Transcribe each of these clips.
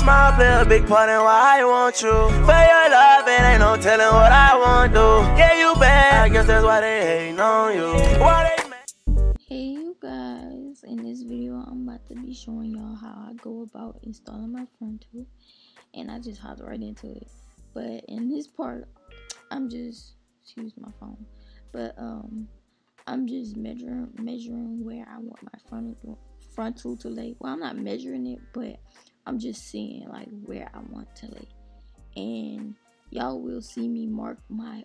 mom play a big part in why I want you. For your love, it ain't no telling what I want to. Yeah, you bad, I guess that's why they hating on you. Hey you guys, in this video I'm about to be showing y'all how I go about installing my frontal, and I just hopped right into it. But in this part I'm just, excuse my phone, but I'm just measuring where I want my frontal to lay. Well, I'm not measuring it, but I'm just seeing like where I want to lay, and y'all will see me mark my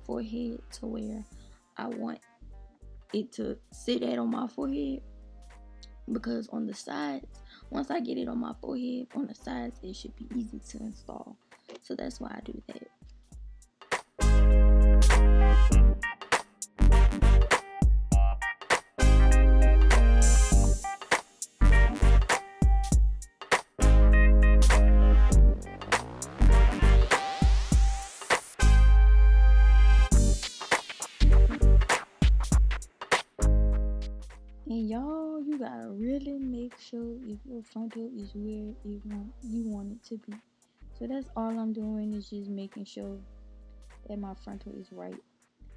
forehead to where I want it to sit at on my forehead, because on the sides, once I get it on my forehead, on the sides it should be easy to install. So that's why I do that. And y'all, you gotta really make sure if your frontal is where you want it to be. So that's all I'm doing, is just making sure that my frontal is right.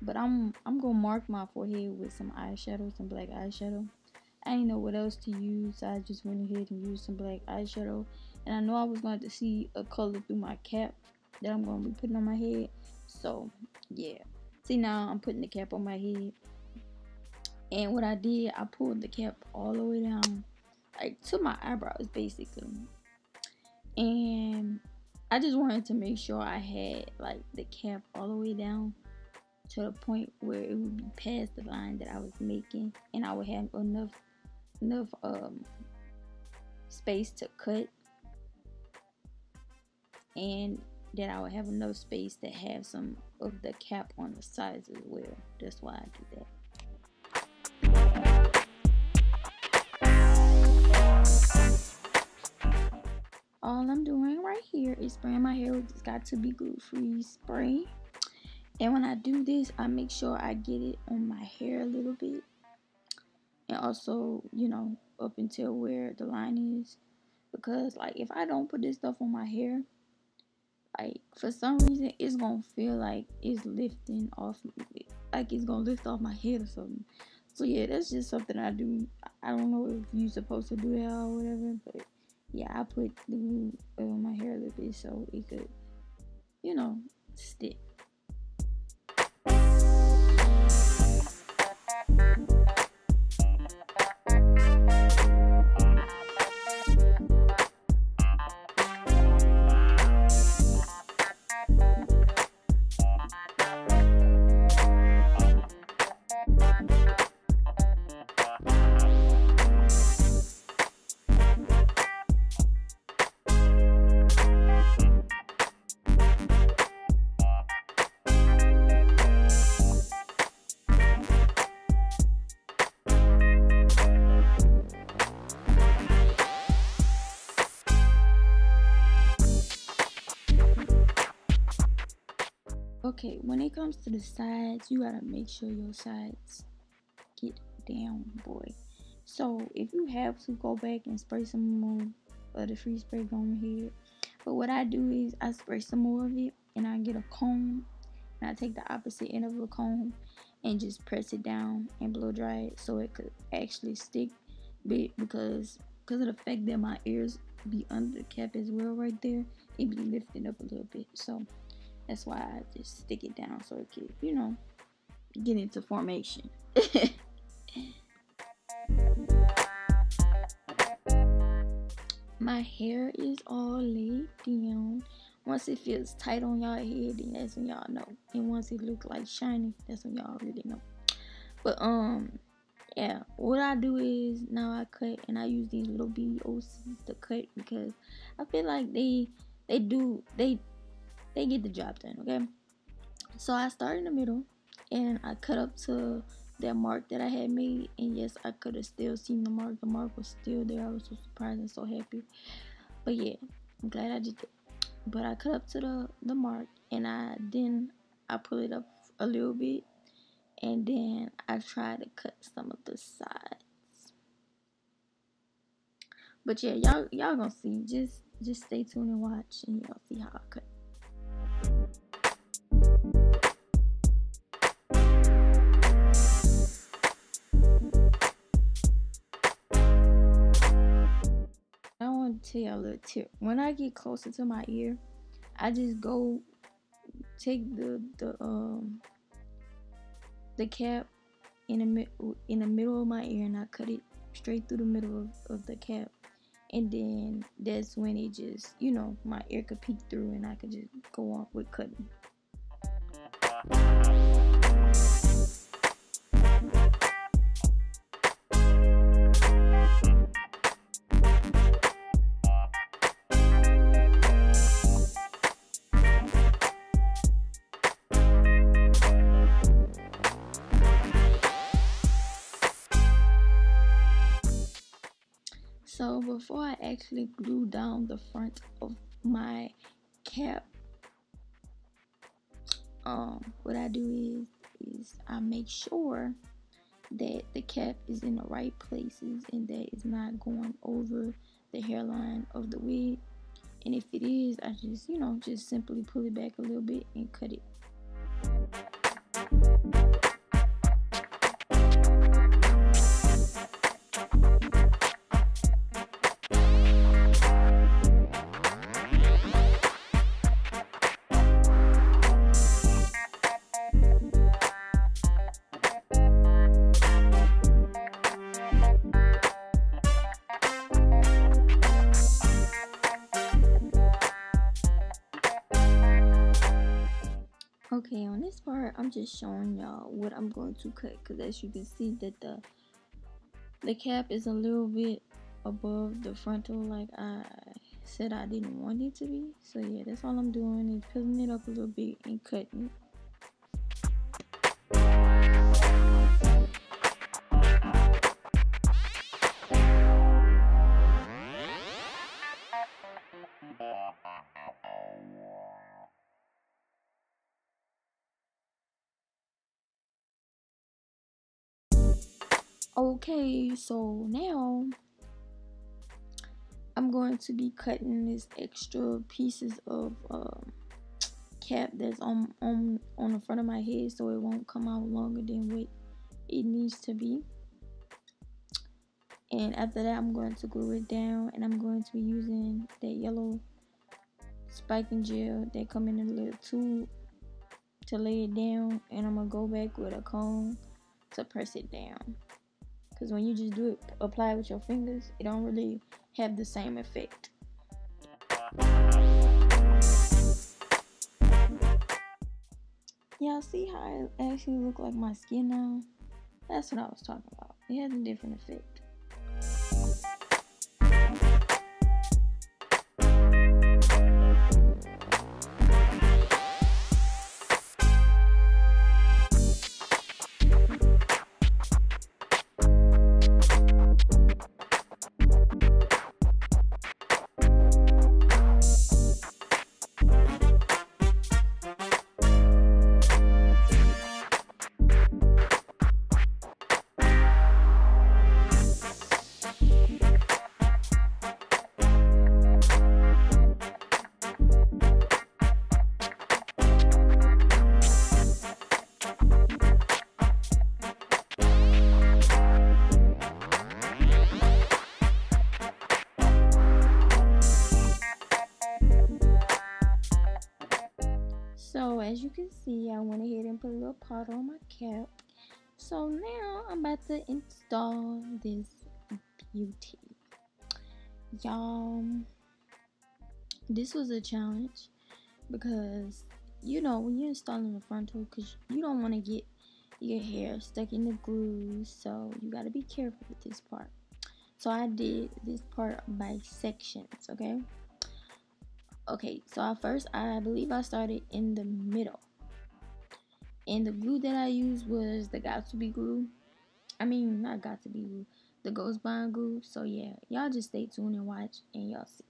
But I'm gonna mark my forehead with some eyeshadow, some black eyeshadow. I didn't know what else to use, so I just went ahead and used some black eyeshadow. And I know I was going to see a color through my cap that I'm gonna be putting on my head. So yeah, see, now I'm putting the cap on my head. And what I did, I pulled the cap all the way down, like to my eyebrows basically. And I just wanted to make sure I had like the cap all the way down to the point where it would be past the line that I was making, and I would have enough space to cut, and that I would have enough space to have some of the cap on the sides as well. That's why I do that. All I'm doing right here is spraying my hair with this Got To Be Glue Free spray. And when I do this, I make sure I get it on my hair a little bit, and also, you know, up until where the line is, because like if I don't put this stuff on my hair, like for some reason it's gonna feel like it's lifting off, like it's gonna lift off my head or something. So yeah, that's just something I do. I don't know if you're supposed to do that or whatever, but yeah, I put the glue on my hair a little bit so it could, you know, stick. Okay, when it comes to the sides, you gotta make sure your sides get down, boy. So if you have to, go back and spray some more of the free spray on your head. But what I do is I spray some more of it, and I get a comb, and I take the opposite end of the comb and just press it down and blow dry it so it could actually stick. Because of the fact that my ears be under the cap as well right there, it be lifting up a little bit. So that's why I just stick it down so it could, you know, get into formation. My hair is all laid down. Once it feels tight on y'all head, then that's when y'all know. And once it look like shiny, that's when y'all really know. But yeah, what I do is now I cut, and I use these little BOCs to cut, because I feel like they get the job done, okay? So I start in the middle, and I cut up to that mark that I had made, and yes, I could have still seen the mark. The mark was still there. I was so surprised and so happy. But yeah, I'm glad I did that. But I cut up to the mark, and I pull it up a little bit, and then I try to cut some of the sides. But yeah, y'all gonna see. just stay tuned and watch, and y'all see how I cut. I want to tell y'all a little tip. When I get closer to my ear, I just go take the cap in the middle of my ear, and I cut it straight through the middle of the cap, and then that's when it just, you know, my ear could peek through and I could just go on with cutting. So before I actually glue down the front of my cap, what I do is I make sure that the cap is in the right places and that it's not going over the hairline of the wig. And if it is, I just, you know, just simply pull it back a little bit and cut it. Okay, on this part, I'm just showing y'all what I'm going to cut, because as you can see that the cap is a little bit above the frontal, like I said I didn't want it to be. So yeah, that's all I'm doing, is pulling it up a little bit and cutting it. Okay, so now I'm going to be cutting these extra pieces of cap that's on the front of my head, so it won't come out longer than what it needs to be. And after that, I'm going to glue it down, and I'm going to be using that yellow spiking gel that come in a little tube to lay it down, and I'm gonna go back with a comb to press it down. Because when you just do it, apply it with your fingers, it don't really have the same effect. Y'all see how it actually look like my skin now? That's what I was talking about. It has a different effect. So as you can see, I went ahead and put a little powder on my cap. So now I'm about to install this beauty. Y'all, this was a challenge because, you know, when you're installing the frontal, because you don't want to get your hair stuck in the glue, so you got to be careful with this part. So I did this part by sections, okay? Okay, so I believe I started in the middle. And the glue that I used was the Got2b glue. I mean, not Got2b glue, the Ghost Bond glue. So yeah, y'all just stay tuned and watch, and y'all see.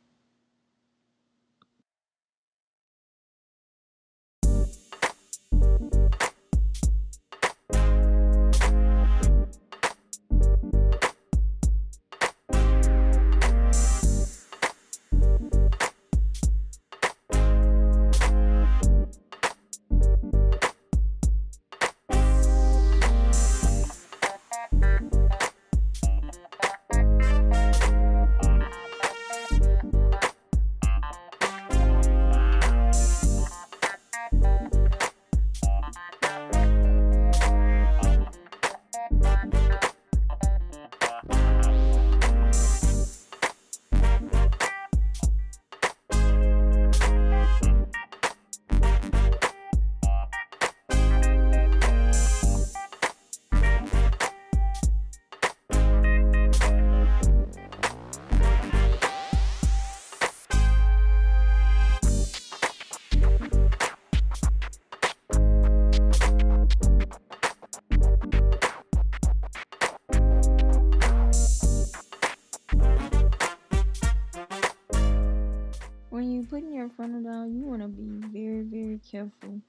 careful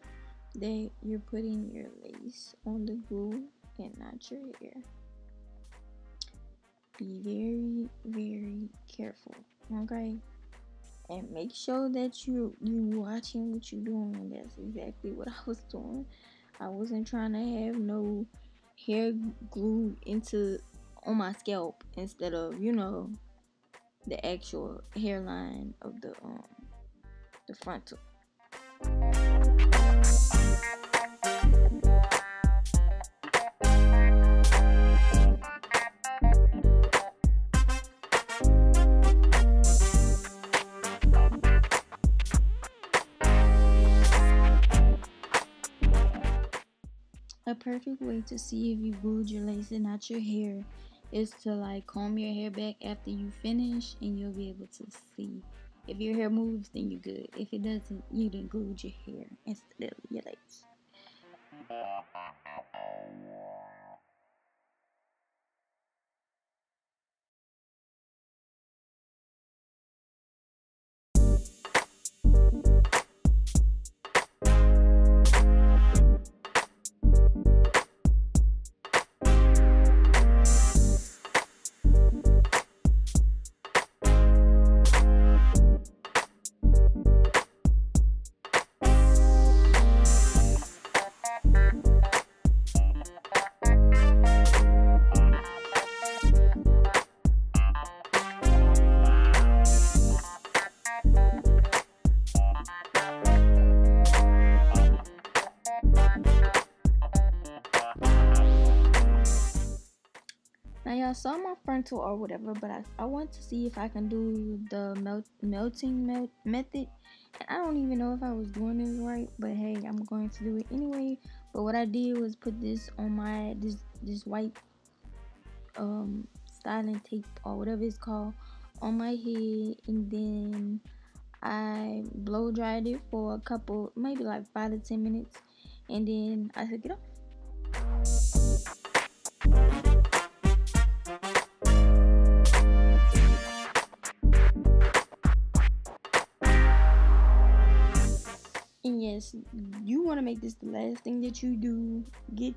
that you're putting your lace on the glue and not your hair. Be very, very careful, okay? And make sure that you watching what you're doing. And that's exactly what I was doing. I wasn't trying to have no hair glued on my scalp instead of, you know, the actual hairline of the frontal. A perfect way to see if you glued your lace and not your hair is to like comb your hair back after you finish, and you'll be able to see. If your hair moves, then you're good. If it doesn't, you didn't glue your hair instead of your lace. Now y'all saw my frontal or whatever, but I want to see if I can do the melting method. And I don't even know if I was doing this right, but hey, I'm going to do it anyway. But what I did was put this on my this white styling tape or whatever it's called on my head, and then I blow dried it for a couple, maybe like 5 to 10 minutes, and then I took it off. And yes, you want to make this the last thing that you do. Get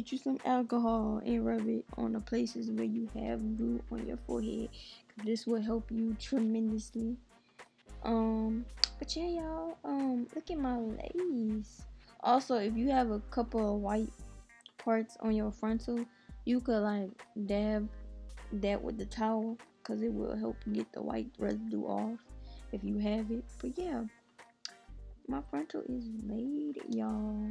you some alcohol and rub it on the places where you have glue on your forehead. This will help you tremendously. But yeah, y'all, look at my lace. Also, if you have a couple of white parts on your frontal, you could like dab that with the towel, because it will help get the white residue off if you have it. But yeah, my frontal is laid, y'all.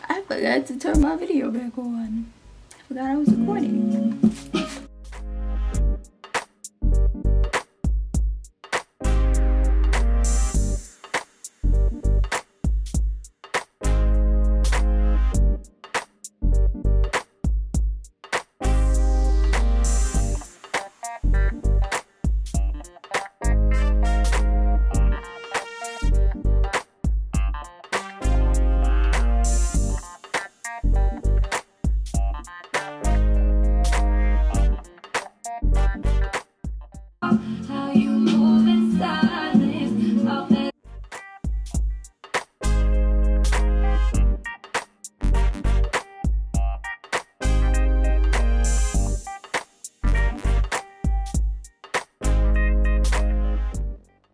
I forgot to turn my video back on. I forgot I was recording.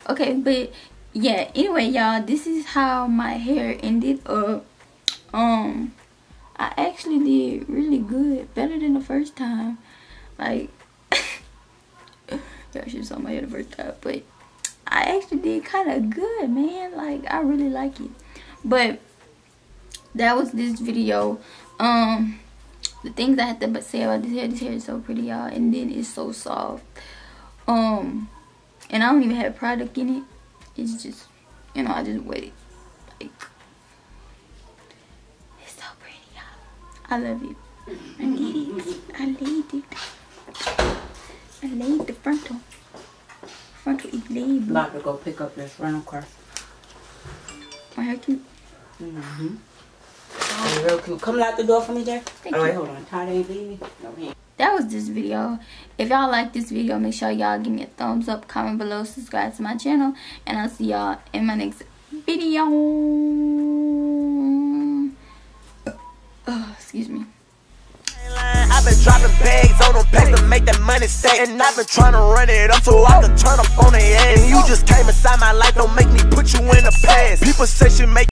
Okay, but yeah, anyway, y'all, this is how my hair ended up. I actually did really good, better than the first time. Like, y'all should have saw my hair the first time, but I actually did kind of good, man. Like, I really like it. But that was this video. The things I had to say about this hair is so pretty, y'all, and then it's so soft. And I don't even have product in it. It's just, you know, I just wet it. Like, it's so pretty, y'all. I love it. I need it. I laid it. I laid the frontal. Frontal is laid. About to go pick up this rental car. My hair cute. Mm-hmm. Oh, real cute. Come out the door for me, Jay. Thank wait, you. hold on. Todd ain't leaving. No, he ain't. That was this video. If y'all like this video, make sure y'all give me a thumbs up, comment below, subscribe to my channel, and I'll see y'all in my next video. Excuse me. I've been dropping bags on them packs to make that money stack. And I've been trying to run it up so I can turn up on their ass. And you just came inside my life, don't make me put you in the past. People say she make